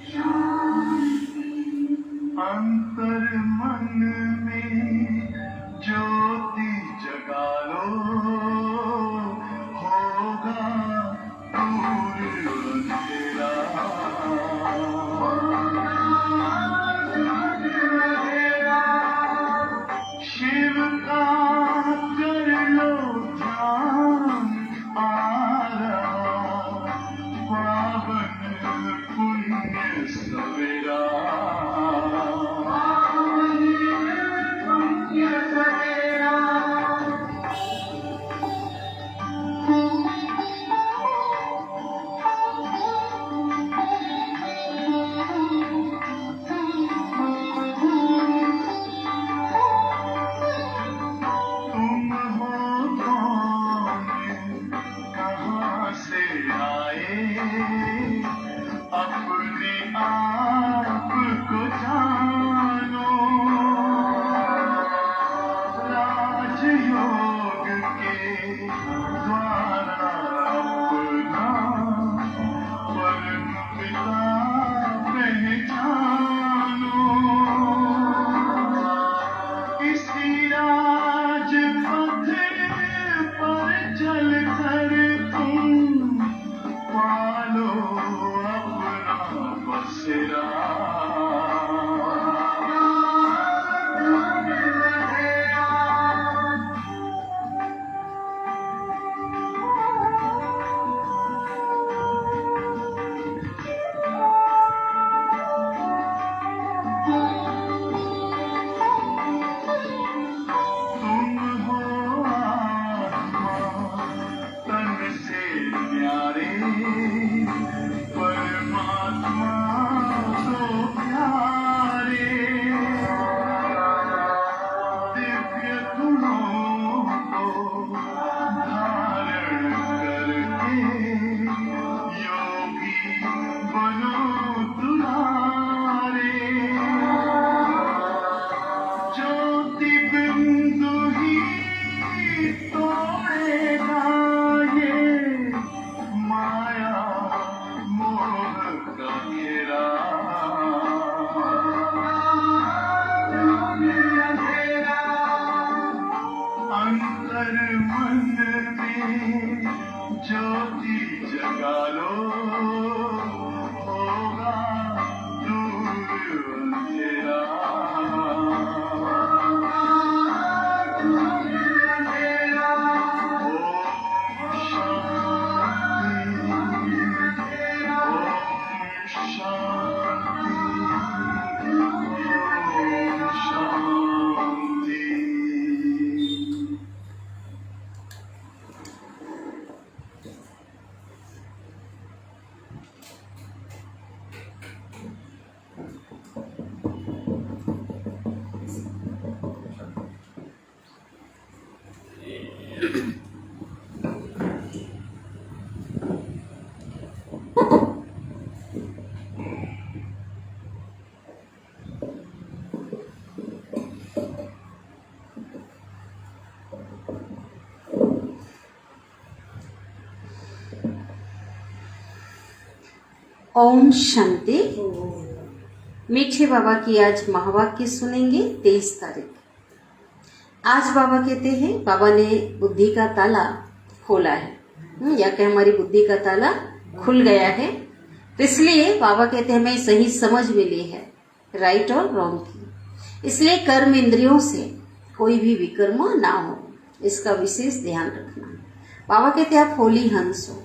शांति अंतर मन में ज्योति जगा लो, होगा दूर अंधेरा। शिव का कर लो ध्यान, आ रहा पावन पुण्य सवेरा। तुम हो कौन, कहाँ से आए, अपने आप को जानो। राजयोग के द्वारा अपना परम पिता पहचानो। इसी राजपथ पर चल कर तुम पालो अपना बसेरा। तुम हो आत्मा तन से न्यारे, परमात्मा तो प्यारे। दिव्य गुणों को धारण करके योगी बनो दुलारे। ज्योति बिंदु ही तोड़ेगा ये माया मोह का घेरा। अंतर मन में ज्योति जगा लो, होगा दूर अंधेरा। ओम शांति। मीठे बाबा की आज महावाक्य सुनेंगे 23 तारीख। आज बाबा कहते हैं, बाबा ने बुद्धि का ताला खोला है, या कि हमारी बुद्धि का ताला खुल गया है। तो इसलिए बाबा कहते हैं हमें सही समझ मिली है राइट और रॉन्ग की। इसलिए कर्म इंद्रियों से कोई भी विकर्म ना हो, इसका विशेष ध्यान रखना। बाबा कहते हैं आप होली हंस हो।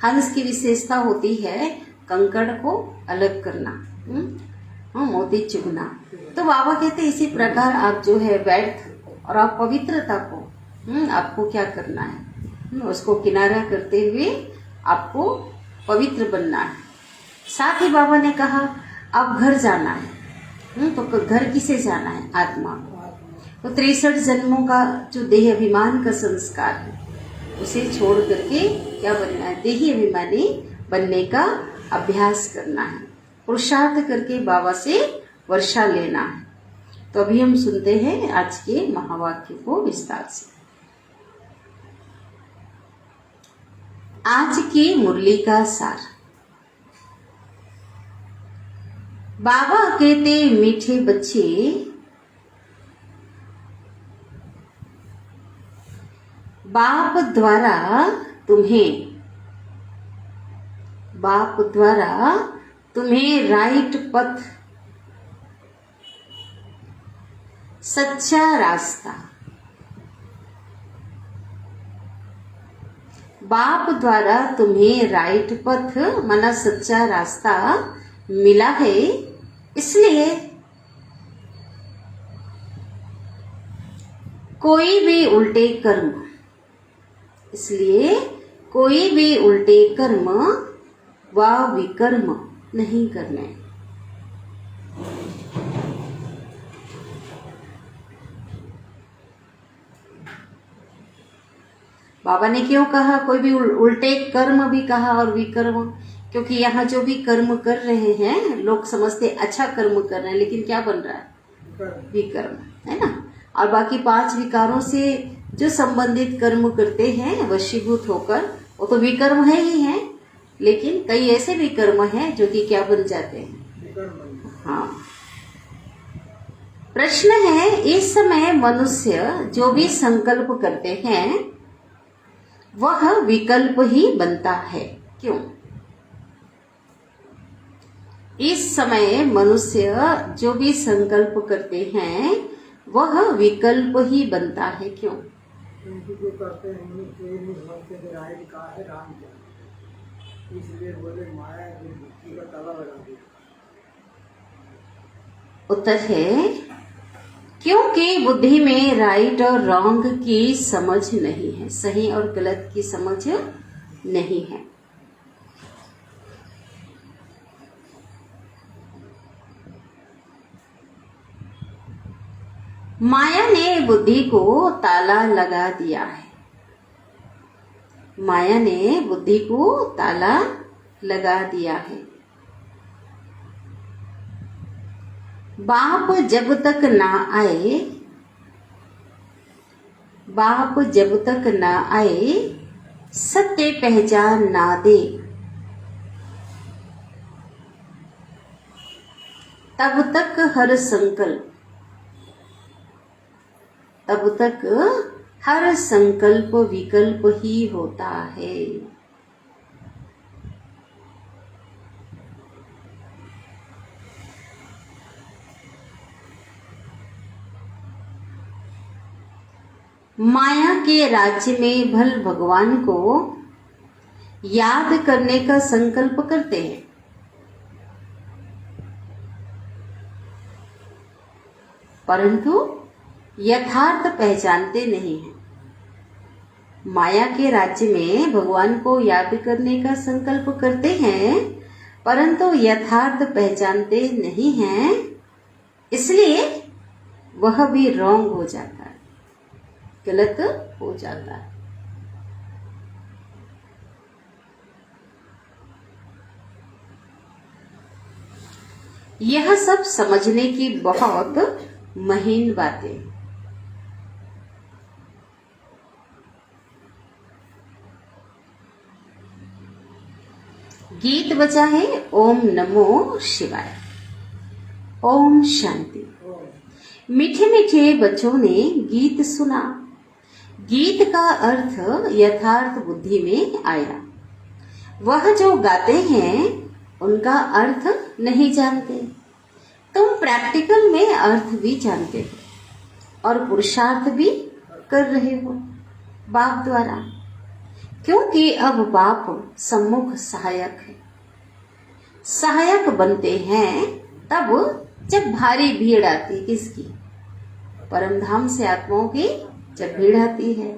हंस की विशेषता होती है कंकड़ को अलग करना, मोती चुगना। तो बाबा कहते हैं इसी प्रकार आप जो है व्यर्थ और आप पवित्रता को आपको क्या करना है, उसको किनारा करते हुए आपको पवित्र बनना है। साथ ही बाबा ने कहा अब घर जाना है, तो घर किसे जाना है? आत्मा को। तो 63 जन्मों का जो देह अभिमान का संस्कार है उसे छोड़ करके क्या बनना है? देही अभिमानी बनने का अभ्यास करना है, पुरुषार्थ करके बाबा से वर्षा लेना है। तो अभी हम सुनते हैं आज के महावाक्य को विस्तार से। आज की मुरली का सार। बाबा कहते मीठे बच्चे, बाप द्वारा तुम्हें राइट पथ, सच्चा रास्ता, बाप द्वारा तुम्हें राइट पथ माना सच्चा रास्ता मिला है। इसलिए कोई भी उल्टे कर्म व विकर्म नहीं करने। बाबा ने क्यों कहा कोई भी उल्टे कर्म भी कहा और विकर्म? क्योंकि यहाँ जो भी कर्म कर रहे हैं लोग समझते अच्छा कर्म कर रहे हैं, लेकिन क्या बन रहा है? विकर्म, है ना। और बाकी 5 विकारों से जो संबंधित कर्म करते हैं वशीभूत होकर, वो तो विकर्म है ही है, लेकिन कई ऐसे भी कर्म हैं जो कि क्या बन जाते हैं? हाँ। प्रश्न है, इस समय मनुष्य जो भी संकल्प करते हैं वह विकल्प ही बनता है, क्यों? इस समय मनुष्य जो भी संकल्प करते हैं वह विकल्प ही बनता है, क्यों? जो करते हैं कोई नहीं समझते कि राइट कहाँ है राम क्या, इसलिए बोले माया बुद्धि का ताला लगा दिया। उत्तर है, क्योंकि बुद्धि में राइट और रॉन्ग की समझ नहीं है, सही और गलत की समझ नहीं है। माया ने बुद्धि को ताला लगा दिया है। माया ने बुद्धि को ताला लगा दिया है। बाप जब तक ना आए सत्य पहचान ना दे, तब तक हर संकल्प विकल्प ही होता है। माया के राज्य में भल भगवान को याद करने का संकल्प करते हैं, परंतु यथार्थ पहचानते नहीं हैं। माया के राज्य में भगवान को याद करने का संकल्प करते हैं, परंतु यथार्थ पहचानते नहीं हैं, इसलिए वह भी रॉन्ग हो जाता है, गलत हो जाता है। यह सब समझने की बहुत महीन बातें। गीत बजा है ओम नमो शिवाय। ओम शांति। मीठे मीठे बच्चों ने गीत सुना। गीत का अर्थ यथार्थ बुद्धि में आया। वह जो गाते हैं उनका अर्थ नहीं जानते। तुम प्रैक्टिकल में अर्थ भी जानते हो और पुरुषार्थ भी कर रहे हो बाप द्वारा, क्योंकि अब बाप सम्मुख सहायक है। सहायक बनते हैं तब जब भारी भीड़ आती, किसकी? परमधाम से आत्माओं की जब भीड़ आती है।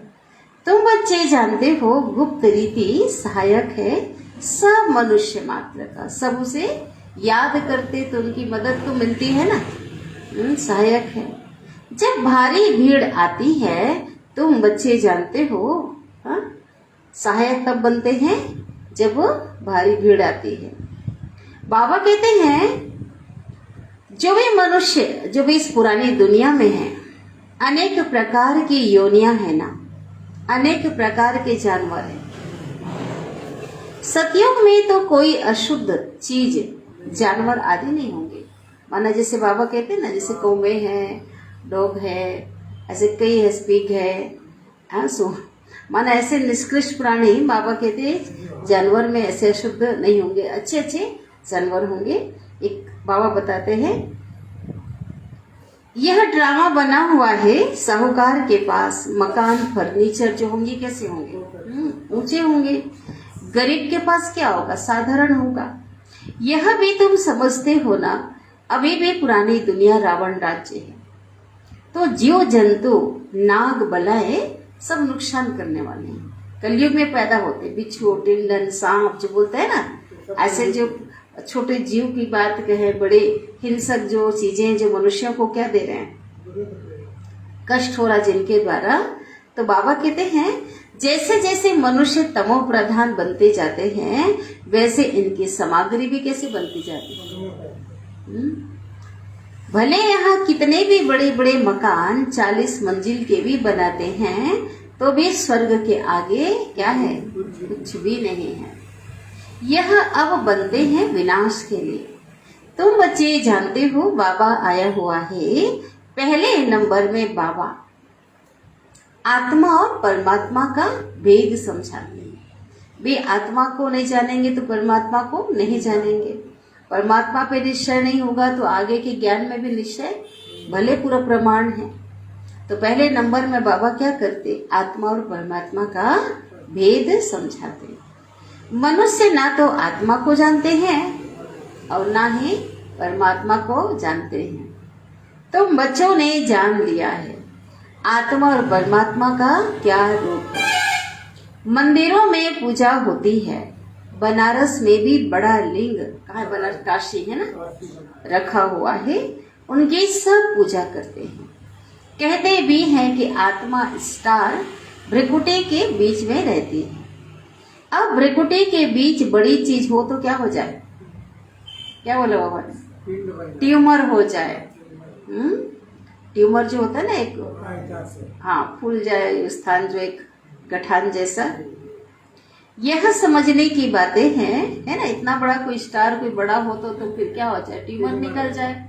तुम बच्चे जानते हो गुप्त रीति सहायक है सब मनुष्य मात्र का। सब उसे याद करते तो उनकी मदद तो मिलती है ना, सहायक है। जब भारी भीड़ आती है तुम बच्चे जानते हो, हा? सहायक तब बनते हैं जब भारी भीड़ आती है। बाबा कहते हैं जो भी मनुष्य जो भी इस पुरानी दुनिया में है, अनेक प्रकार की योनियां है ना, अनेक प्रकार के जानवर हैं। सतयुग में तो कोई अशुद्ध चीज जानवर आदि नहीं होंगे, माना जैसे बाबा कहते हैं ना, जैसे कौवे हैं, डॉग है, ऐसे कई है, स्पीक है, हाँ सो माना ऐसे निष्कृष्ट प्राणी बाबा कहते हैं जानवर में ऐसे अशुद्ध नहीं होंगे, अच्छे अच्छे जानवर होंगे। एक बाबा बताते हैं, यह ड्रामा बना हुआ है साहूकार के पास, मकान फर्नीचर जो होंगे कैसे होंगे, ऊंचे होंगे। गरीब के पास क्या होगा, साधारण होगा। यह भी तुम समझते हो ना, अभी भी पुरानी दुनिया रावण राज्य है। तो जीव जंतु नाग बलाए सब नुकसान करने वाले हैं। कलयुग में पैदा होते बिच्छू, टिंडन, सांप जो बोलते हैं ना, ऐसे जो छोटे जीव की बात कहे, बड़े हिंसक जो चीजें जो मनुष्यों को क्या दे रहे हैं, कष्ट हो रहा जिनके द्वारा। तो बाबा कहते हैं जैसे जैसे मनुष्य तमो प्रधान बनते जाते हैं वैसे इनकी सामग्री भी कैसी बनती जाती है। भले यहाँ कितने भी बड़े बड़े मकान 40 मंजिल के भी बनाते हैं तो भी स्वर्ग के आगे क्या है, कुछ भी नहीं है। यह अब बनते हैं विनाश के लिए। तुम बच्चे जानते हो बाबा आया हुआ है। पहले नंबर में बाबा आत्मा और परमात्मा का भेद समझाते हैं। वे आत्मा को नहीं जानेंगे तो परमात्मा को नहीं जानेंगे। परमात्मा पे निश्चय नहीं होगा तो आगे के ज्ञान में भी निश्चय भले पूरा प्रमाण है। तो पहले नंबर में बाबा क्या करते, आत्मा और परमात्मा का भेद समझाते। मनुष्य ना तो आत्मा को जानते हैं और ना ही परमात्मा को जानते हैं। तुम बच्चों ने जान लिया है आत्मा और परमात्मा का क्या रूप है। मंदिरों में पूजा होती है। बनारस में भी बड़ा लिंग, कहाँ है बनारस, काशी है ना, रखा हुआ है। उनकी सब पूजा करते हैं। कहते भी हैं कि आत्मा स्टार भ्रिकुटी के बीच में रहती है। अब भ्रिकुटी के बीच बड़ी चीज हो तो क्या हो जाए, क्या बोला बाबा ने, ट्यूमर हो जाए। ट्यूमर जो होता है ना एक, हाँ, फूल जाए स्थान जो एक गठान जैसा। यह समझने की बातें हैं, है ना। इतना बड़ा कोई स्टार कोई बड़ा हो तो फिर क्या हो जाए, ट्यूमर निकल जाए।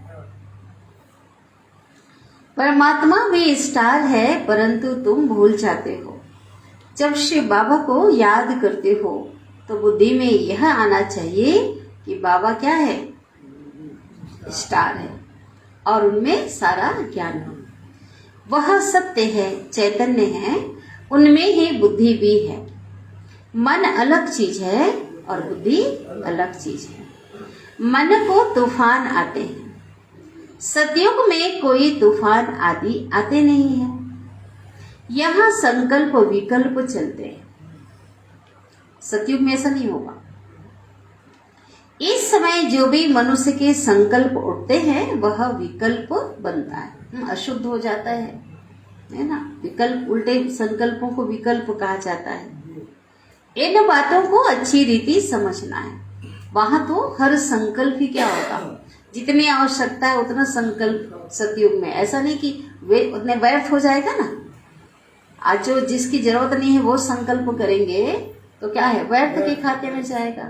परमात्मा भी स्टार है परंतु तुम भूल जाते हो। जब शिव बाबा को याद करते हो तो बुद्धि में यह आना चाहिए कि बाबा क्या है, स्टार है और उनमें सारा ज्ञान है। वह सत्य है, चैतन्य है, उनमें ही बुद्धि भी है। मन अलग चीज है और बुद्धि अलग चीज है। मन को तूफान आते हैं, सतयुग में कोई तूफान आदि आते नहीं है। यहाँ संकल्प विकल्प चलते हैं, सतयुग में ऐसा नहीं होगा। इस समय जो भी मनुष्य के संकल्प उठते हैं वह विकल्प बनता है, अशुद्ध हो जाता है ना। विकल्प, उल्टे संकल्पों को विकल्प कहा जाता है। इन बातों को अच्छी रीति समझना है। वहां तो हर संकल्प ही क्या होता, जितनी आवश्यकता है उतना संकल्प सतयुग में। ऐसा नहीं कि वे उतने व्यर्थ हो जाएगा ना। आज जो जिसकी जरूरत नहीं है वो संकल्प करेंगे तो क्या है, व्यर्थ के खाते में जाएगा।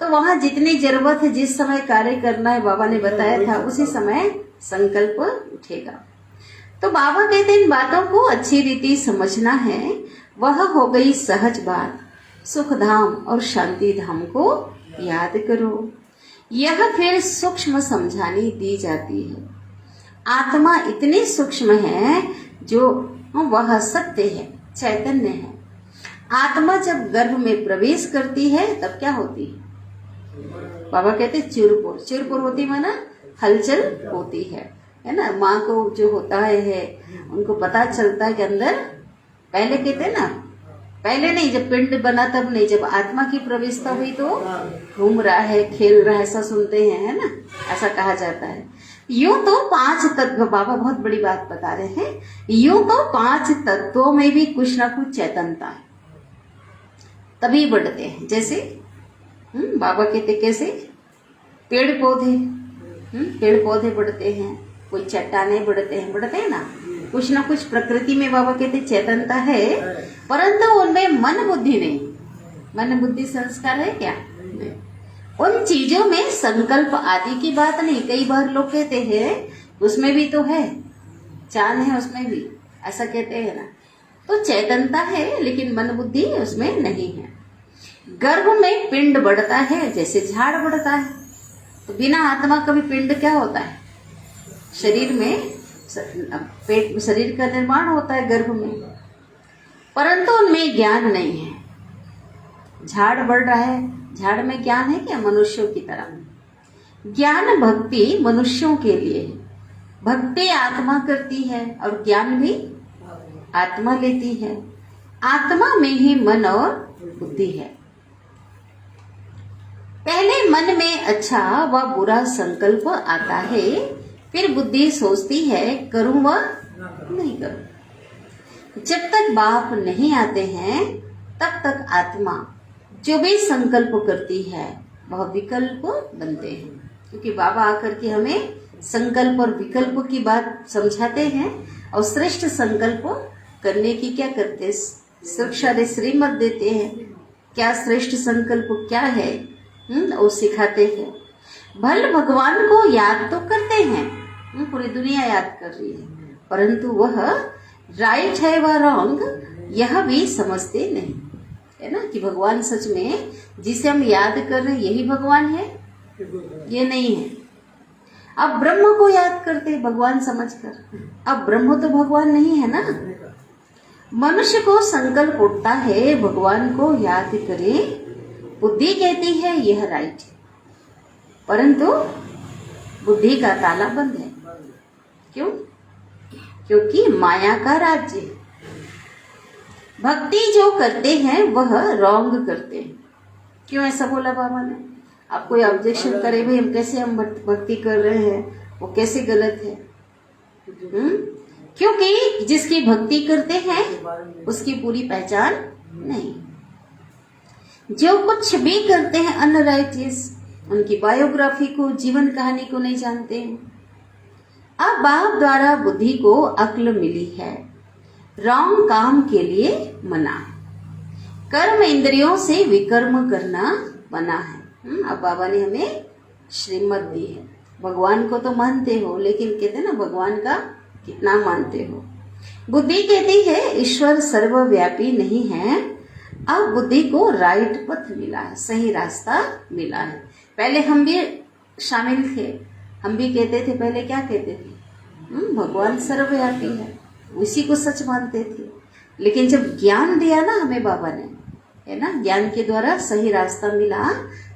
तो वहां जितनी जरूरत है, जिस समय कार्य करना है, बाबा ने बताया था उसी समय संकल्प उठेगा। तो बाबा कहते हैं इन बातों को अच्छी रीति समझना है। वह हो गई सहज बात। सुख धाम और शांति धाम को याद करो। यह फिर सूक्ष्म समझानी दी जाती है। आत्मा इतनी सूक्ष्म है जो वह सत्य है, चैतन्य है। आत्मा जब गर्भ में प्रवेश करती है तब क्या होती है, बाबा कहते हैं चुरपुर। चुरपुर होती माना हलचल होती है ना। माँ को जो होता है उनको पता चलता है कि अंदर, पहले कहते हैं ना, पहले नहीं, जब पिंड बना तब नहीं, जब आत्मा की प्रवेशता हुई तो घूम रहा है, खेल रहा है, ऐसा सुनते हैं, है ना, ऐसा कहा जाता है। यूं तो 5 तत्व, बाबा बहुत बड़ी बात बता रहे हैं। यूं तो 5 तत्वों में भी कुछ ना कुछ चैतन्यता है, तभी बढ़ते हैं। जैसे बाबा कहते कैसे, पेड़ पौधे, पेड़ पौधे बढ़ते हैं, कोई चट्टाने बढ़ते हैं ना। कुछ ना कुछ प्रकृति में बाबा कहते चेतनता है, परंतु उनमें मन बुद्धि नहीं। मन बुद्धि संस्कार है क्या, नहीं। उन चीजों में संकल्प आदि की बात नहीं। कई बार लोग कहते हैं उसमें भी तो है, चांद है उसमें भी, ऐसा कहते हैं ना। तो चैतन्यता है लेकिन मन बुद्धि उसमें नहीं है। गर्भ में पिंड बढ़ता है जैसे झाड़ बढ़ता है, तो बिना आत्मा का भी पिंड क्या होता है? शरीर में पेट शरीर का निर्माण होता है गर्भ में, परंतु उनमें ज्ञान नहीं है। झाड़ बढ़ रहा है, झाड़ में ज्ञान है क्या? मनुष्यों की तरह। ज्ञान भक्ति मनुष्यों के लिए है। भक्ति आत्मा करती है और ज्ञान भी आत्मा लेती है। आत्मा में ही मन और बुद्धि है। पहले मन में अच्छा व बुरा संकल्प आता है, फिर बुद्धि सोचती है करूं व नहीं करूं। जब तक बाप नहीं आते हैं तब तक आत्मा जो भी संकल्प करती है वह विकल्प बनते हैं, क्योंकि बाबा आकर के हमें संकल्प और विकल्प की बात समझाते हैं और श्रेष्ठ संकल्प करने की क्या करते हैं? शिक्षा श्रीमत देते हैं। क्या श्रेष्ठ संकल्प क्या है वो सिखाते हैं। भल भगवान को याद तो करते हैं, पूरी दुनिया याद कर रही है, परंतु वह राइट है व रॉन्ग यह भी समझते नहीं है ना, कि भगवान सच में जिसे हम याद कर रहे हैं यही भगवान है, ये नहीं है। अब ब्रह्म को याद करते भगवान समझकर, अब ब्रह्म तो भगवान नहीं है ना। मनुष्य को संकल्प उठता है भगवान को याद करे, बुद्धि कहती है यह राइट है, परंतु बुद्धि का ताला बंद है। क्यों? क्योंकि माया का राज्य है। भक्ति जो करते हैं वह रॉन्ग करते हैं। क्यों ऐसा बोला बाबा ने? आप कोई ऑब्जेक्शन करे भाई हम कैसे हम भक्ति कर रहे हैं, वो कैसे गलत है? क्योंकि जिसकी भक्ति करते हैं उसकी पूरी पहचान नहीं। जो कुछ भी करते हैं अनराइटियस, उनकी बायोग्राफी को, जीवन कहानी को नहीं जानते हैं। अब बाप द्वारा बुद्धि को अक्ल मिली है, रॉन्ग काम के लिए मना है। कर्म इंद्रियों से विकर्म करना मना है। अब बाबा ने हमें श्रीमत दी है। भगवान को तो मानते हो, लेकिन कहते हैं ना भगवान का कितना मानते हो। बुद्धि कहती है ईश्वर सर्वव्यापी नहीं है। अब बुद्धि को राइट पथ मिला है, सही रास्ता मिला है। पहले हम भी शामिल थे, हम भी कहते थे, पहले क्या कहते थे? भगवान सर्वव्यापी है, उसी को सच मानते थे। लेकिन जब ज्ञान दिया ना हमें बाबा ने, है ना, ज्ञान के द्वारा सही रास्ता मिला,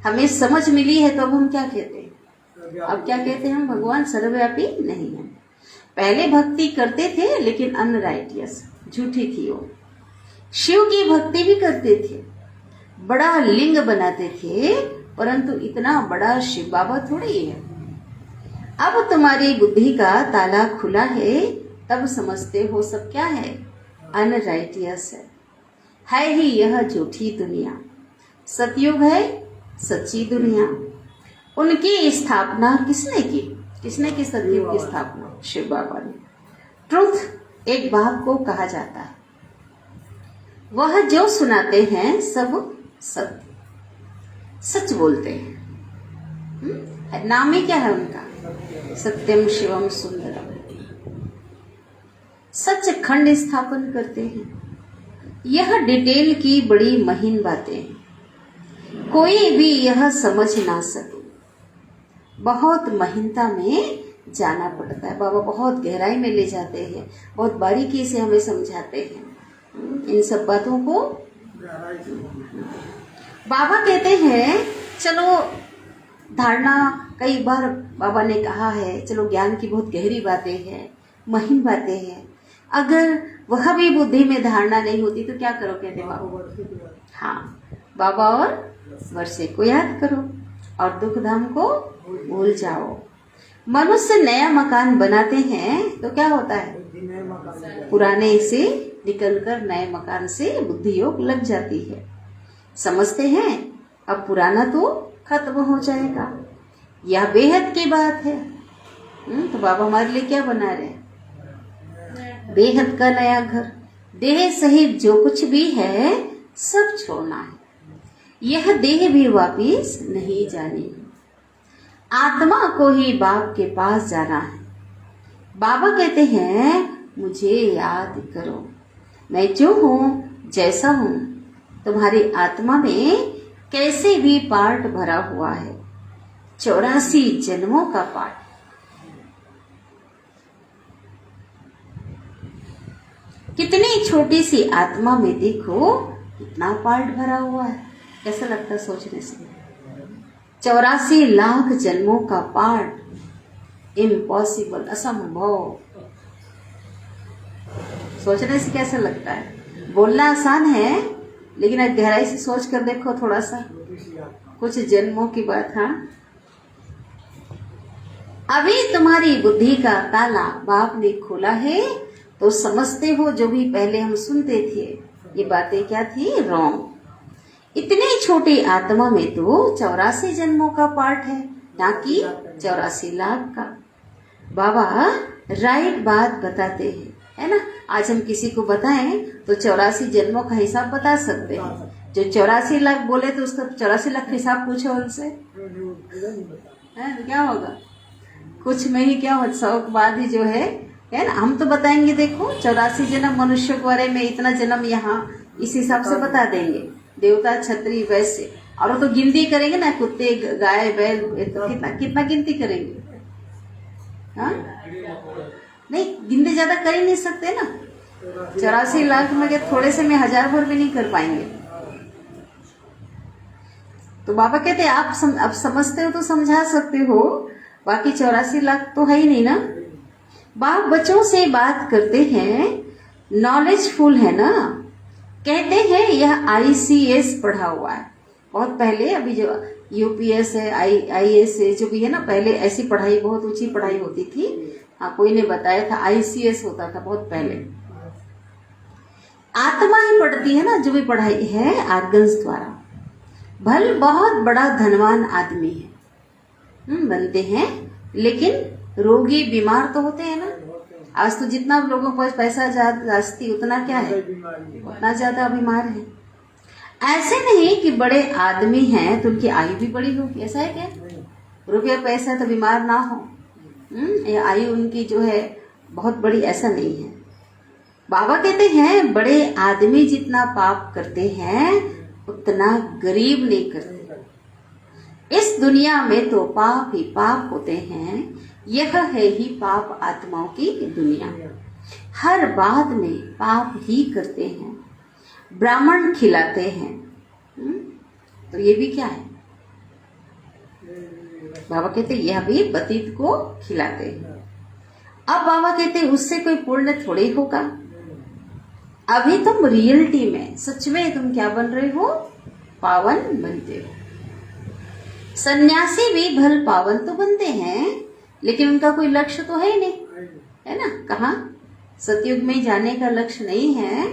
हमें समझ मिली है, तो अब हम क्या कहते हैं? अब क्या कहते हैं? हम भगवान सर्वव्यापी नहीं है। पहले भक्ति करते थे लेकिन अनराइटियस, झूठी थी वो। शिव की भक्ति भी करते थे, बड़ा लिंग बनाते थे, परंतु इतना बड़ा शिव बाबा थोड़ी है। अब तुम्हारी बुद्धि का ताला खुला है, तब समझते हो सब क्या है? अनराइटियस है ही यह झूठी दुनिया। सतयुग है सच्ची दुनिया। उनकी स्थापना किसने की? किसने की सतयुग की स्थापना? शिव बाबा ने। ट्रुथ एक बाप को कहा जाता है, वह जो सुनाते हैं सब सत्य, सच बोलते हैं। नाम ही क्या है उनका? सत्यम शिवम सुंदरम। सच खंड स्थापन करते हैं। यह डिटेल की बड़ी महीन बातें हैं, कोई भी यह समझ ना सके। बहुत महीनता में जाना पड़ता है। बाबा बहुत गहराई में ले जाते हैं, बहुत बारीकी से हमें समझाते हैं इन सब बातों को। बाबा कहते हैं चलो धारणा, कई बार बाबा ने कहा है चलो ज्ञान की बहुत गहरी बातें हैं, महीन बातें हैं, अगर वह भी बुद्धि में धारणा नहीं होती तो क्या करो? कहते बाबा, हाँ, बाबा और वर्षे को याद करो और दुख धाम को भूल जाओ। मनुष्य नया मकान बनाते हैं तो क्या होता है? पुराने से निकलकर नए मकान से बुद्धि योग लग जाती है। समझते हैं अब पुराना तो खत्म हो जाएगा, यह बेहद की बात है। तो बाबा हमारे लिए क्या बना रहे? बेहद का नया घर। देह सहित जो कुछ भी है सब छोड़ना है। यह देह भी वापिस नहीं जानी। आत्मा को ही बाप के पास जाना है। बाबा कहते हैं मुझे याद करो, मैं जो हूँ जैसा हूँ। तुम्हारी आत्मा में कैसे भी पार्ट भरा हुआ है, 84 जन्मों का पार्ट। कितनी छोटी सी आत्मा में देखो कितना पार्ट भरा हुआ है। कैसा लगता है सोचने से? 84 लाख जन्मों का पार्ट, इम्पॉसिबल, असंभव। सोचने से कैसा लगता है? बोलना आसान है, लेकिन अब गहराई से सोच कर देखो थोड़ा सा, कुछ जन्मों की बात। हाँ, अभी तुम्हारी बुद्धि का ताला बाप ने खोला है, तो समझते हो जो भी पहले हम सुनते थे ये बातें क्या थी, रॉन्ग। इतनी छोटी आत्मा में तो 84 जन्मों का पार्ट है, ना कि 84 लाख का। बाबा राइट बात बताते हैं, है ना। आज हम किसी को बताएं तो 84 जन्मों का हिसाब बता सकते हैं। जो 84 लाख बोले तो उसका 84 लाख हिसाब पूछो उनसे, है तो क्या होगा? कुछ में ही क्या हो, 100 के बाद ही जो है ना। हम तो बताएंगे देखो 84 जन्म मनुष्य के बारे में, इतना जन्म यहाँ, इस हिसाब से बता देंगे। देवता छत्री वैसे, और वो तो गिनती करेंगे ना, कुत्ते गाय बैल, तो कितना गिनती करेंगे। हाँ नहीं, गिनती ज्यादा कर ही नहीं सकते ना। 84 लाख में थोड़े से में 1000 भर भी नहीं कर पाएंगे। तो बाबा कहते आप अब समझते हो तो समझा सकते हो, बाकी 84 लाख तो है ही नहीं ना। बाप बच्चों से बात करते हैं, नॉलेजफुल है ना। कहते हैं यह ICS पढ़ा हुआ है, बहुत पहले। अभी जो UPS है, IAS है, जो भी है ना, पहले ऐसी पढ़ाई, बहुत ऊंची पढ़ाई होती थी। हाँ, कोई ने बताया था ICS होता था बहुत पहले। आत्मा ही पढ़ती है ना जो भी पढ़ाई है, आर्गन्स द्वारा। भल बहुत बड़ा धनवान आदमी है, बनते हैं, लेकिन रोगी बीमार तो होते हैं ना। आज तो जितना लोगों के पास पैसा जास्ती, उतना क्या है, उतना ज्यादा बीमार है। ऐसे नहीं कि बड़े आदमी हैं तो उनकी आयु भी बड़ी होगी, ऐसा है क्या? रुपया पैसा तो बीमार ना हो, ये आयु उनकी जो है बहुत बड़ी, ऐसा नहीं है। बाबा कहते हैं बड़े आदमी जितना पाप करते हैं उतना गरीब नहीं करते। इस दुनिया में तो पाप ही पाप होते हैं। यह है ही पाप आत्माओं की दुनिया। हर बात में पाप ही करते हैं। ब्राह्मण खिलाते हैं, तो ये भी क्या है? बाबा कहते यह भी पतित को खिलाते हैं। अब बाबा कहते उससे कोई पुण्य थोड़े होगा। अभी तुम रियलिटी में, सच में तुम क्या बन रहे हो? पावन बनते हो। सन्यासी भी भल पावन तो बनते हैं, लेकिन उनका कोई लक्ष्य तो है नहीं, है ना। कहाँ? सतयुग में जाने का लक्ष्य नहीं है।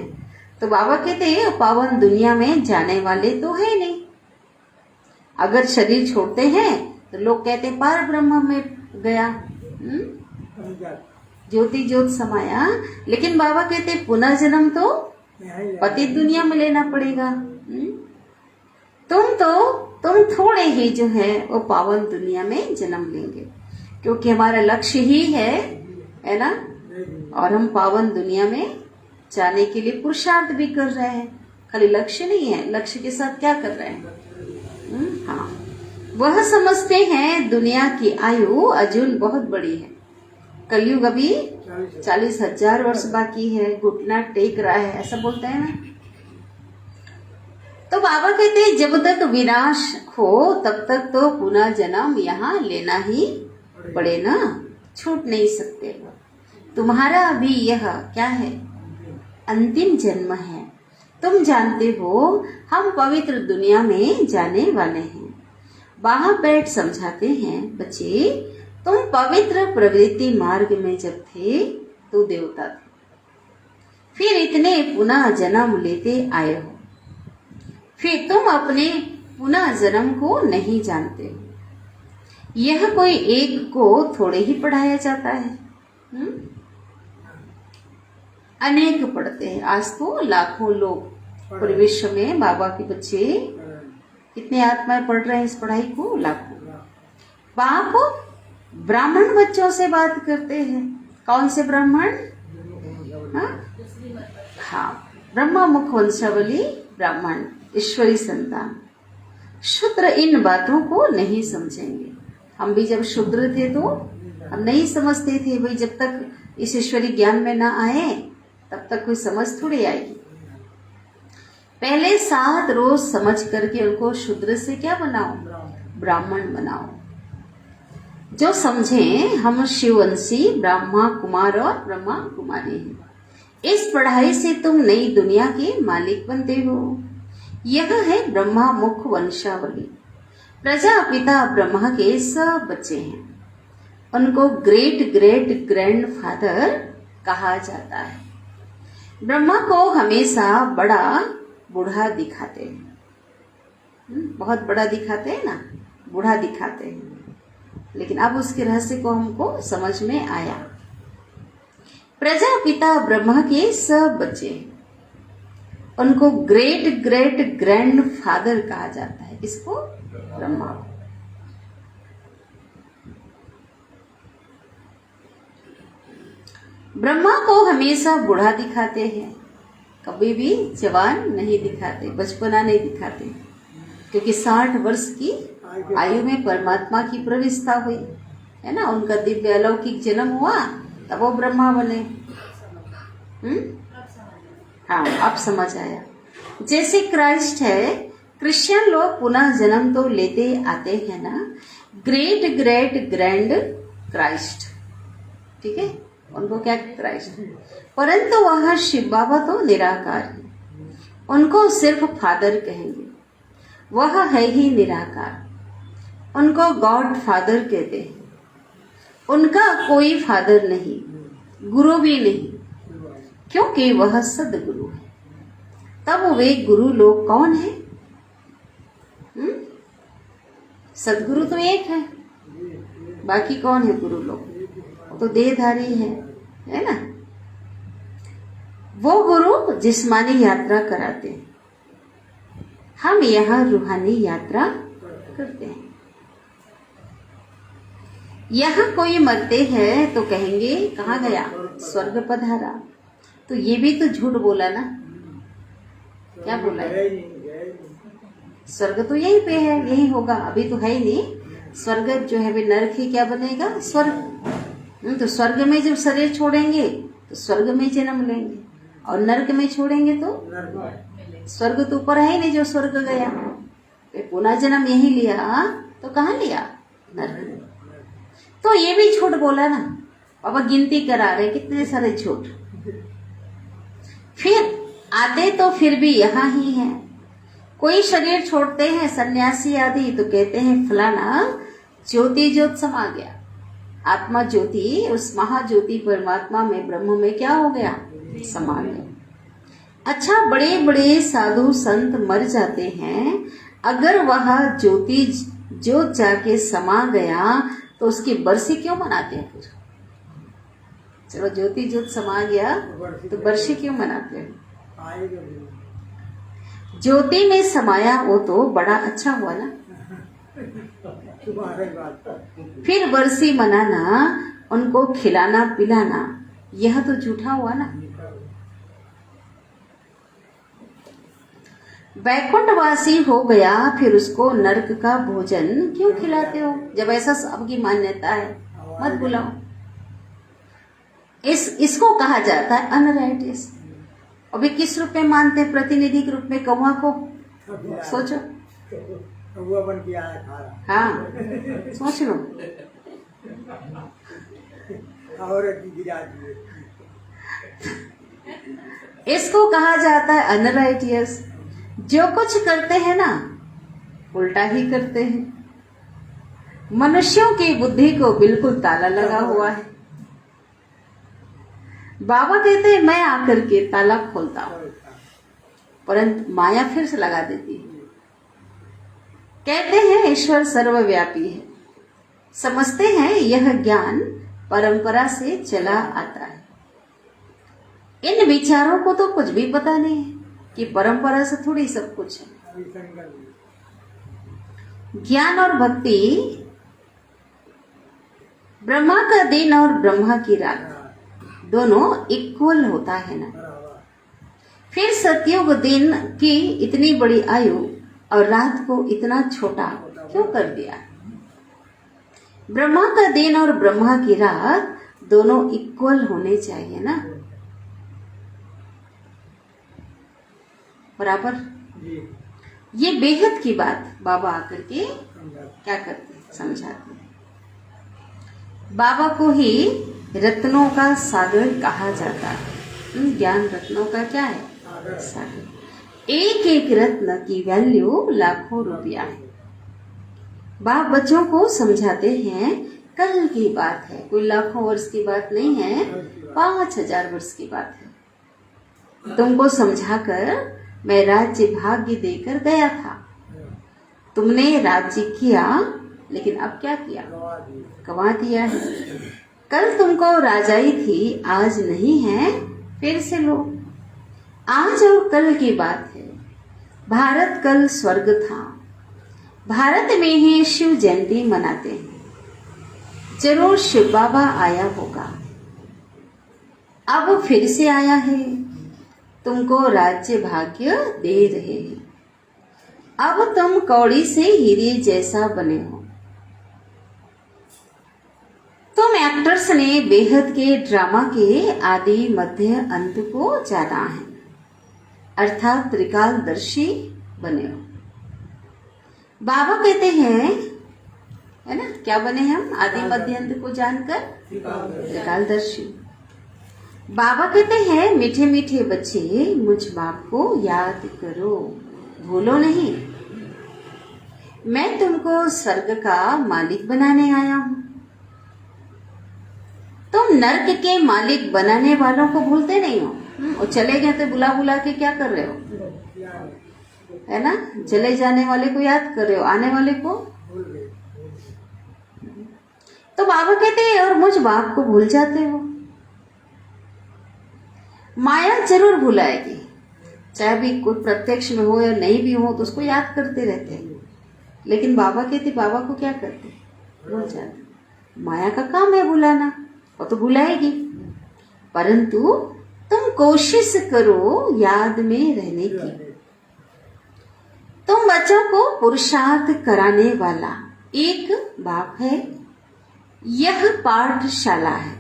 तो बाबा कहते हैं पावन दुनिया में जाने वाले तो है नहीं। अगर शरीर छोड़ते हैं तो लोग कहते पार ब्रह्म में गया, ज्योति ज्योत समाया। लेकिन बाबा कहते पुनर्जन्म तो पतित दुनिया में लेना पड़ेगा। तुम थोड़े ही जो है वो पावन दुनिया में जन्म लेंगे, क्योंकि हमारा लक्ष्य ही है ना। और हम पावन दुनिया में जाने के लिए पुरुषार्थ भी कर रहे हैं। खाली लक्ष्य नहीं है, लक्ष्य के साथ क्या कर रहे हैं? हाँ, वह समझते हैं दुनिया की आयु अजून बहुत बड़ी है। कलयुग अभी 40,000 वर्ष बाकी है, घुटना टेक रहा है, ऐसा बोलते हैं ना। तो बाबा कहते हैं जब तक विनाश हो तब तक तो पुनः जन्म यहाँ लेना ही पड़े ना, छूट नहीं सकते। तुम्हारा अभी यह क्या है? अंतिम जन्म है। तुम जानते हो हम पवित्र दुनिया में जाने वाले हैं। बाहर बैठ समझाते हैं बच्चे, तुम पवित्र प्रवृत्ति मार्ग में जब थे तो देवता थे, फिर इतने पुनः जन्म लेते आए हो, फिर तुम अपने पुनः जन्म को नहीं जानते हो। यह कोई एक को थोड़े ही पढ़ाया जाता है, अनेक पढ़ते हैं। आज तो लाखों लोग पूरे विश्व में बाबा के बच्चे कितने आत्माएं पढ़ रहे हैं इस पढ़ाई को? लाखों। बाप ब्राह्मण बच्चों से बात करते हैं। कौन से ब्राह्मण? हाँ, ब्रह्मा मुख वंशावली ब्राह्मण, ईश्वरी संतान। शूद्र इन बातों को नहीं समझेंगे। हम भी जब शूद्र थे तो हम नहीं समझते थे भाई, जब तक इस ईश्वरी ज्ञान में ना आए तब तक कोई समझ थोड़ी आएगी। पहले 7 रोज समझ करके उनको शूद्र से क्या बनाओ? ब्राह्मण बनाओ। जो समझे हम शिववंशी ब्रह्मा कुमार और ब्रह्मा कुमारी हैं। इस पढ़ाई से तुम नई दुनिया के मालिक बनते हो। यह है ब्रह्मा मुख वंशावली। प्रजापिता ब्रह्मा के सब बच्चे हैं। उनको ग्रेट ग्रेट ग्रैंड फादर कहा जाता है। ब्रह्मा को हमेशा बड़ा बूढ़ा दिखाते हैं। बहुत बड़ा दिखाते हैं ना, बूढ़ा दिखाते हैं। लेकिन अब उसके रहस्य को हमको समझ में आया। प्रजापिता ब्रह्मा के सब बच्चे हैं। उनको ग्रेट ग्रेट ग्रैंड फादर कहा जाता है। इसको ब्रह्मा। ब्रह्मा को हमेशा बूढ़ा दिखाते हैं, कभी भी जवान नहीं दिखाते, बचपना नहीं दिखाते, क्योंकि 60 वर्ष की आयु में परमात्मा की प्रविष्ठा हुई है ना। उनका दिव्य अलौकिक जन्म हुआ तब वो ब्रह्मा बने। हाँ, अब समझ आया। जैसे क्राइस्ट है, क्रिश्चियन लोग पुनः जन्म तो लेते आते हैं ना, ग्रेट ग्रेट ग्रैंड क्राइस्ट, ठीक है, उनको क्या क्राइस्ट। परंतु वह शिव बाबा तो निराकार है, उनको सिर्फ फादर कहेंगे। वह है ही निराकार, उनको गॉड फादर कहते हैं। उनका कोई फादर नहीं, गुरु भी नहीं, क्योंकि वह सदगुरु है। तब वे गुरु लोग कौन है? सदगुरु तो एक है, बाकी कौन है गुरु लोग? तो देहधारी है ना। वो गुरु जिस्मानी यात्रा कराते हैं, हम यहाँ रूहानी यात्रा करते हैं। यहाँ कोई मरते हैं तो कहेंगे कहाँ गया? स्वर्ग पधारा। तो ये भी तो झूठ बोला ना। क्या बोला है? स्वर्ग तो यहीं पे है, यही होगा, अभी तो है ही नहीं। स्वर्ग जो है वे नरक ही क्या बनेगा? स्वर्ग। तो स्वर्ग में जब शरीर छोड़ेंगे तो स्वर्ग में जन्म लेंगे, और नरक में छोड़ेंगे तो स्वर्ग तो ऊपर है ही नहीं जो स्वर्ग गया। पुनः जन्म यही लिया तो कहाँ लिया? नरक। तो ये भी झूठ बोला ना। बाबा गिनती करा रहे कितने सारे झूठ। फिर आते तो फिर भी यहाँ ही है। कोई शरीर छोड़ते हैं सन्यासी आदि तो कहते हैं फलाना ज्योति ज्योत समा गया। आत्मा ज्योति उस महाज्योति परमात्मा में ब्रह्म में क्या हो गया? समा गया। अच्छा, बड़े बड़े साधु संत मर जाते हैं, अगर वह ज्योति ज्योत जाके समा गया तो उसकी बरसी क्यों मनाते हैं? फिर चलो ज्योति ज्योत समा गया तो बरसी क्यों मनाते हैं? ज्योति में समाया वो तो बड़ा अच्छा हुआ ना। फिर बरसी मनाना, उनको खिलाना पिलाना, यह तो झूठा हुआ ना। वैकुंठवासी हो गया फिर उसको नरक का भोजन क्यों खिलाते हो? जब ऐसा सबकी मान्यता है, मत बुलाओ। इसको कहा जाता है अनराइटियस। अभी किस रूप में मानते हैं? प्रतिनिधि के रूप में कौवा को। सोचो, कौवा बन के आया खा रहा। हाँ, सोच लो। इसको कहा जाता है अनराइटियस। जो कुछ करते हैं ना उल्टा ही करते हैं। मनुष्यों की बुद्धि को बिल्कुल ताला लगा हुआ है। बाबा कहते हैं मैं आकर के ताला खोलता हूं, परंतु माया फिर से लगा देती है। कहते हैं ईश्वर सर्वव्यापी है, समझते हैं यह ज्ञान परंपरा से चला आता है। इन विचारों को तो कुछ भी पता नहीं है कि परंपरा से थोड़ी सब कुछ है। ज्ञान और भक्ति ब्रह्मा का दिन और ब्रह्मा की रात दोनों इक्वल होता है ना। फिर सतयुग दिन की इतनी बड़ी आयु और रात को इतना छोटा क्यों कर दिया? ब्रह्मा का दिन और ब्रह्मा की रात दोनों इक्वल होने चाहिए ना, बराबर। जी ये बेहद की बात बाबा आकर के समझा। क्या करते हैं, समझाते हैं। बाबा को ही रत्नों का सागर कहा जाता है। ज्ञान रत्नों का क्या है? सागर। एक एक रत्न की वैल्यू लाखों रुपया है। बाप बच्चों को समझाते हैं कल की बात है, कोई लाखों वर्ष की बात नहीं है, 5000 वर्ष की बात है। तुमको समझाकर मैं राज्य भाग्य देकर गया था, तुमने राज्य किया, लेकिन अब क्या किया? गवा दिया है। कल तुमको राजाई थी, आज नहीं है, फिर से लो। आज और कल की बात है। भारत कल स्वर्ग था। भारत में ही शिव जयंती मनाते हैं। जरूर शिव बाबा आया होगा, अब फिर से आया है, तुमको राज्य भाग्य दे रहे हैं। अब तुम कौड़ी से हीरे जैसा बने हो। तुम एक्टर्स ने बेहद के ड्रामा के आदि मध्य अंत को जाना है, अर्थात त्रिकालदर्शी बने हो। बाबा कहते हैं, है ना, क्या बने हम? आदि मध्य अंत को जानकर त्रिकालदर्शी। बाबा कहते हैं, मीठे मीठे बच्चे मुझ बाप को याद करो, भूलो नहीं। मैं तुमको स्वर्ग का मालिक बनाने आया हूं। तुम नर्क के मालिक बनाने वालों को भूलते नहीं हो। वो चले गए तो बुला बुला के क्या कर रहे हो, है ना? चले जाने वाले को याद कर रहे हो, आने वाले को। तो बाबा कहते हैं, और मुझ बाप को भूल जाते हो। माया जरूर भुलाएगी, चाहे भी कोई प्रत्यक्ष में हो या नहीं भी हो, तो उसको याद करते रहते हैं। लेकिन बाबा कहते, बाबा को क्या करते? भूल जाते। माया का काम है भुलाना, वो तो भुलाएगी, परंतु तुम कोशिश करो याद में रहने की। तुम बच्चों को पुरुषार्थ कराने वाला एक बाप है। यह पाठशाला है,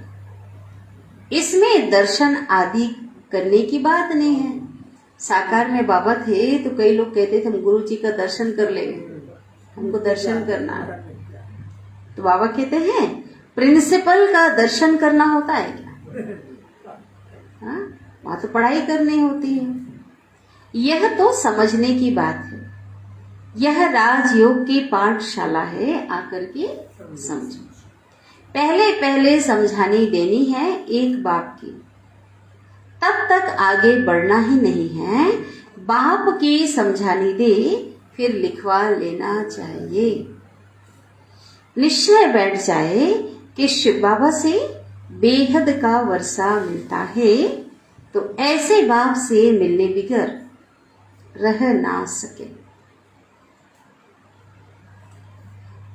इसमें दर्शन आदि करने की बात नहीं है। साकार में बाबा थे तो कई लोग कहते थे हम गुरु जी का दर्शन कर लेंगे, हमको दर्शन करना है। तो बाबा कहते हैं प्रिंसिपल का दर्शन करना होता है क्या? हाँ, वहां तो पढ़ाई करनी होती है। यह तो समझने की बात है। यह राजयोग की पाठशाला है, आकर के समझो। पहले पहले समझानी देनी है एक बाप की, तब तक आगे बढ़ना ही नहीं है। बाप की समझानी दे, फिर लिखवा लेना चाहिए। निश्चय बैठ जाए कि शिव बाबा से बेहद का वर्षा मिलता है, तो ऐसे बाप से मिलने बिगर रह ना सके।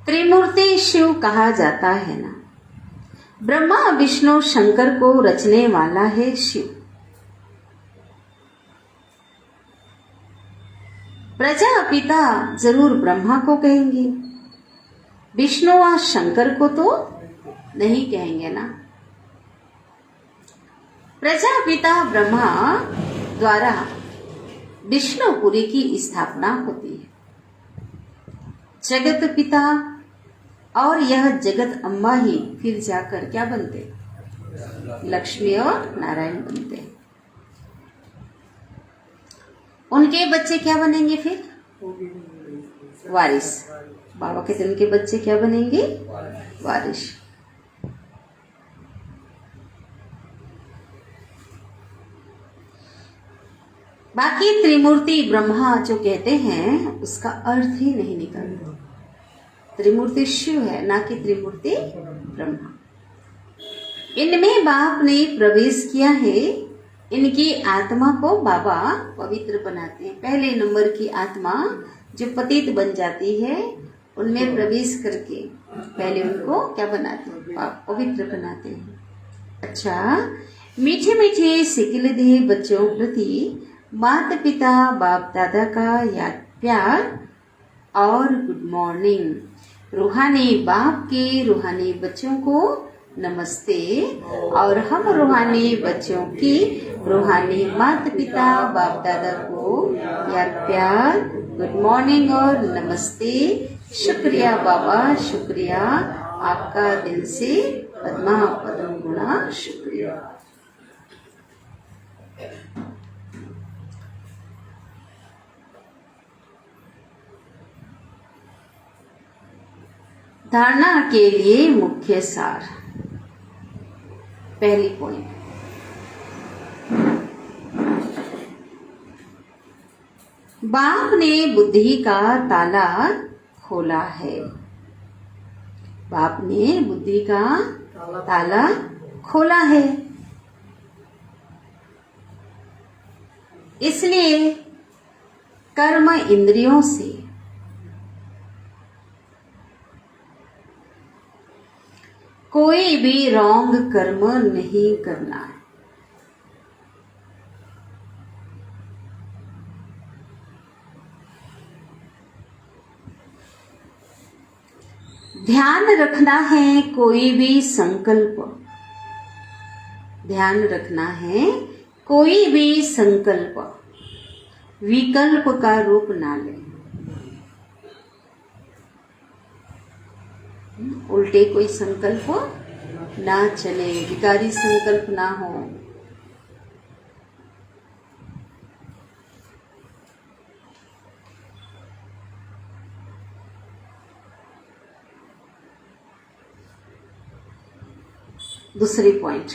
त्रिमूर्ति शिव कहा जाता है ना। ब्रह्मा विष्णु शंकर को रचने वाला है शिव। प्रजापिता जरूर ब्रह्मा को कहेंगे, विष्णु और शंकर को तो नहीं कहेंगे ना। प्रजापिता ब्रह्मा द्वारा विष्णुपुरी की स्थापना होती है। जगत पिता और यह जगत अम्बा ही फिर जाकर क्या बनते? लक्ष्मी और नारायण बनते। उनके बच्चे क्या बनेंगे फिर? वारिस। बाबा कहते उनके बच्चे क्या बनेंगे? वारिस। बाकी त्रिमूर्ति ब्रह्मा जो कहते हैं उसका अर्थ ही नहीं निकलता। त्रिमूर्ति शिव है, ना कि त्रिमूर्ति ब्रह्मा। इनमें बाप ने प्रवेश किया है। इनकी आत्मा को बाबा पवित्र बनाते हैं। पहले नंबर की आत्मा जो पतित बन जाती है उनमें प्रवेश करके पहले उनको क्या बनाते हैं, पवित्र बनाते हैं। अच्छा, मीठे मीठे सिकिलदे बच्चों प्रति माता पिता बाप दादा का याद प्यार और गुड मॉर्निंग। रूहानी बाप के रूहानी बच्चों को नमस्ते और हम रूहानी बच्चों की रूहानी माता पिता बाप दादा को याद प्यार गुड मॉर्निंग और नमस्ते। शुक्रिया बाबा, शुक्रिया आपका दिल से पद्मा पदम गुणा शुक्रिया। धारणा के लिए मुख्य सार। पहली पॉइंट, बाप ने बुद्धि का ताला खोला है। बाप ने बुद्धि का ताला खोला है, इसलिए कर्म इंद्रियों से कोई भी रॉन्ग कर्म नहीं करना है। ध्यान रखना है कोई भी संकल्प, ध्यान रखना है कोई भी संकल्प विकल्प का रूप ना ले। उल्टे कोई संकल्प ना चले, विकारी संकल्प ना हो। दूसरी पॉइंट,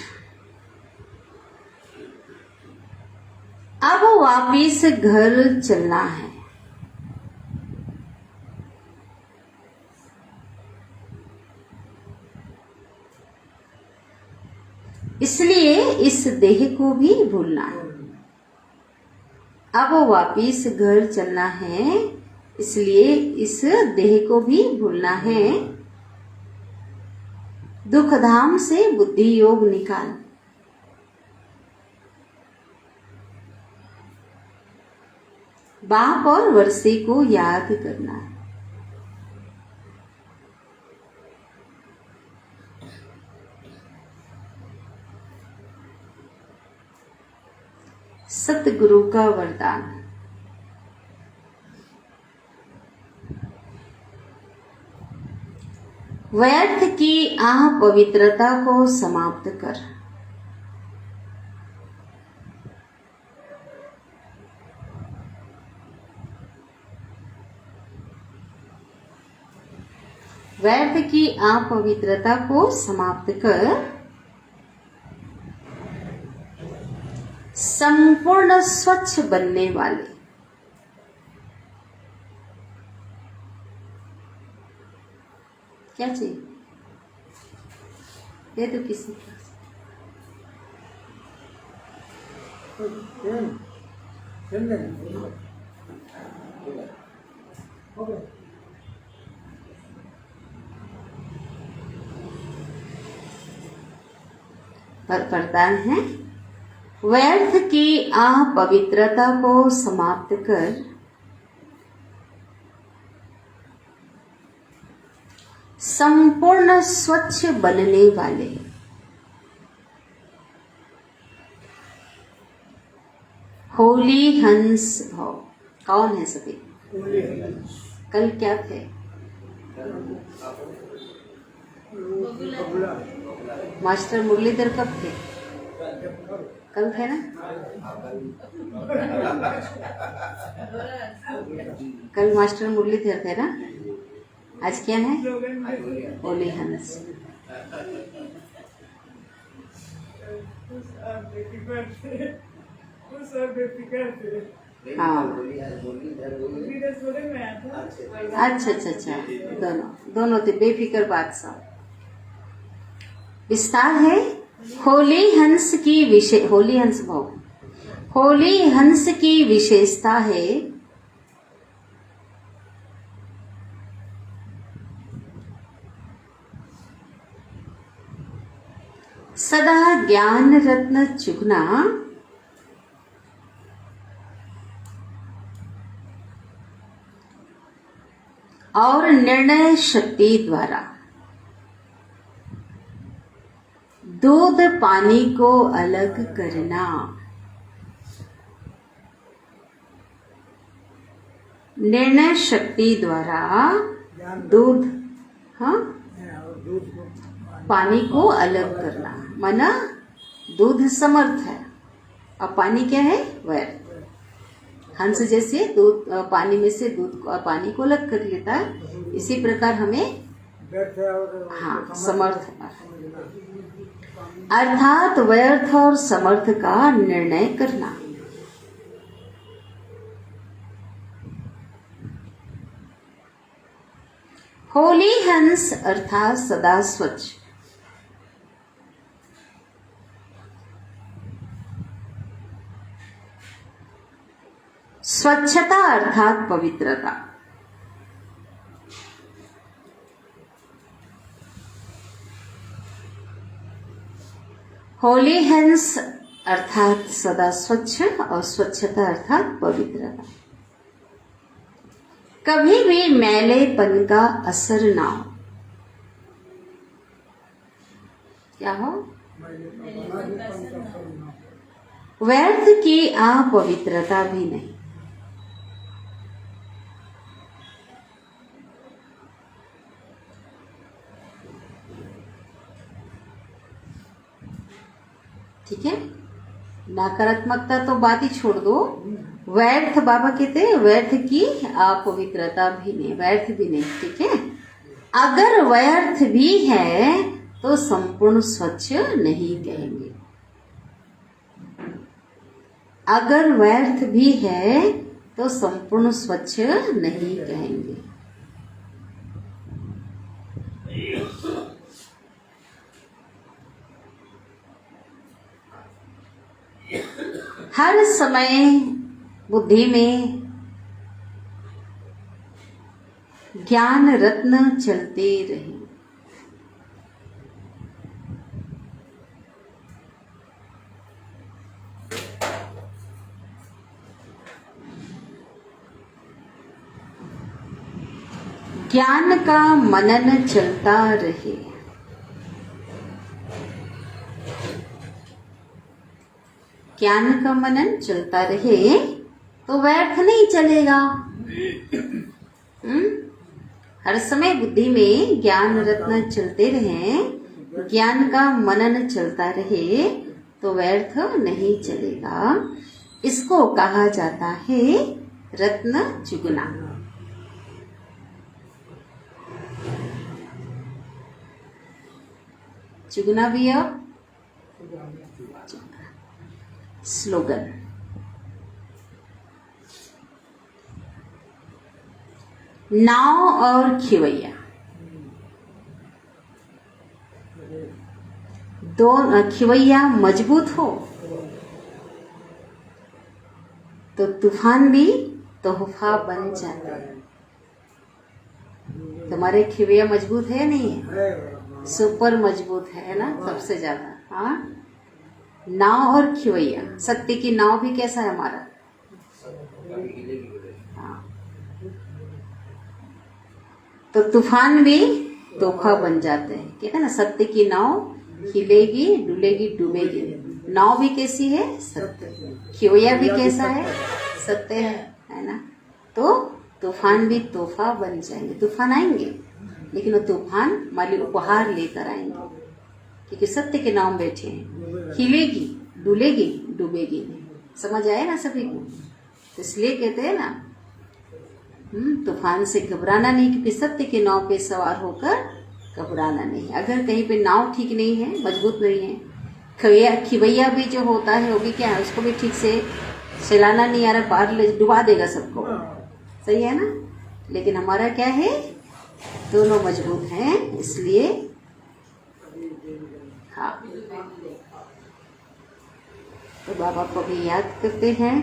अब वापिस घर चलना है। इसलिए इस देह को भी भूलना है। अब वापिस घर चलना है, इसलिए इस देह को भी भूलना है। दुख धाम से बुद्धि योग निकाल। बाप और वर्षे को याद करना है। सतगुरु का वरदान। व्यर्थ की अपवित्रता को समाप्त कर। व्यर्थ की अपवित्रता को समाप्त कर संपूर्ण स्वच्छ बनने वाले क्या चाहिए दे दो किसी को। वरदान है, व्यर्थ की अपवित्रता को समाप्त कर संपूर्ण स्वच्छ बनने वाले होली हंस भव। कौन है सभी? कल क्या थे? मास्टर मुरलीधर कब थे? कल थे ना? कल मास्टर मुरलीधर थे ना? आज क्या है? होली हंस। हाँ, अच्छा अच्छा अच्छा, दोनों थे बेफिक्र बादशाह। विस्तार है, होली हंस की होली हंस भाव। होली हंस की विशेषता है सदा ज्ञान रत्न चुगना और निर्णय शक्ति द्वारा दूध पानी को अलग करना। निर्णय शक्ति द्वारा दूध, हाँ, और दूध को पानी को अलग करना। माना दूध समर्थ है और पानी क्या है? व्यर्थ। हंस जैसे दूध पानी में से दूध पानी को अलग कर लेता है, इसी प्रकार हमें व्यर्थ है और हाँ समर्थ अर्थात व्यर्थ और समर्थ का निर्णय करना। होली हंस अर्थात सदा स्वच्छ। स्वच्छता अर्थात पवित्रता। होली हंस अर्थात सदा स्वच्छ और स्वच्छता अर्थात पवित्रता। कभी भी मैलेपन का असर ना हो। क्या हो? व्यर्थ की अपवित्रता भी नहीं। ठीक है, नकारात्मकता तो बात ही छोड़ दो। व्यर्थ बाबा कहते हैं व्यर्थ की अपवित्रता भी नहीं, व्यर्थ भी नहीं। ठीक है, अगर व्यर्थ भी है तो संपूर्ण स्वच्छ नहीं कहेंगे। अगर व्यर्थ भी है तो संपूर्ण स्वच्छ नहीं कहेंगे। हर समय बुद्धि में ज्ञान रत्न चलते रहे। ज्ञान का मनन चलता रहे। ज्ञान का मनन चलता रहे तो व्यर्थ नहीं चलेगा। हर समय बुद्धि में ज्ञान रत्न चलते रहे, ज्ञान का मनन चलता रहे तो व्यर्थ नहीं चलेगा। इसको कहा जाता है रत्न चुगना। चुगना भी अब स्लोगन। नाव और खिवैया दो खिवैया मजबूत हो तो तूफान भी तोहफा बन जाता है। तुम्हारे खिवैया मजबूत है नहीं है? सुपर मजबूत है ना, सबसे ज्यादा। हाँ, नाव और खिवैया, सत्य की नाव भी कैसा है हमारा? हाँ, तो तूफान भी तोहफा बन जाते हैं। कहते हैं ना, सत्य की नाव हिलेगी, डुलेगी, डूबेगी। नाव भी कैसी है? सत्य। खिवैया भी कैसा है? सत्य है ना। तो तूफान भी तोहफा बन जाएंगे। तूफान आएंगे लेकिन वो तूफान हमारे उपहार लेकर आएंगे, क्योंकि सत्य के नाम बैठे हैं। हिलेगी, डुलेगी, डूबेगी नहीं। समझ आए ना सभी को? तो इसलिए कहते हैं ना, तूफान से घबराना नहीं, क्योंकि सत्य के नाव पे सवार होकर घबराना नहीं। अगर कहीं पे नाव ठीक नहीं है, मजबूत नहीं है, खिवैया भी जो होता है वो भी क्या है, उसको भी ठीक से चलाना नहीं आ रहा, पार डुबा देगा सबको। सही है ना। लेकिन हमारा क्या है, दोनों मजबूत हैं, इसलिए हाँ, तो बाबा को भी याद करते हैं।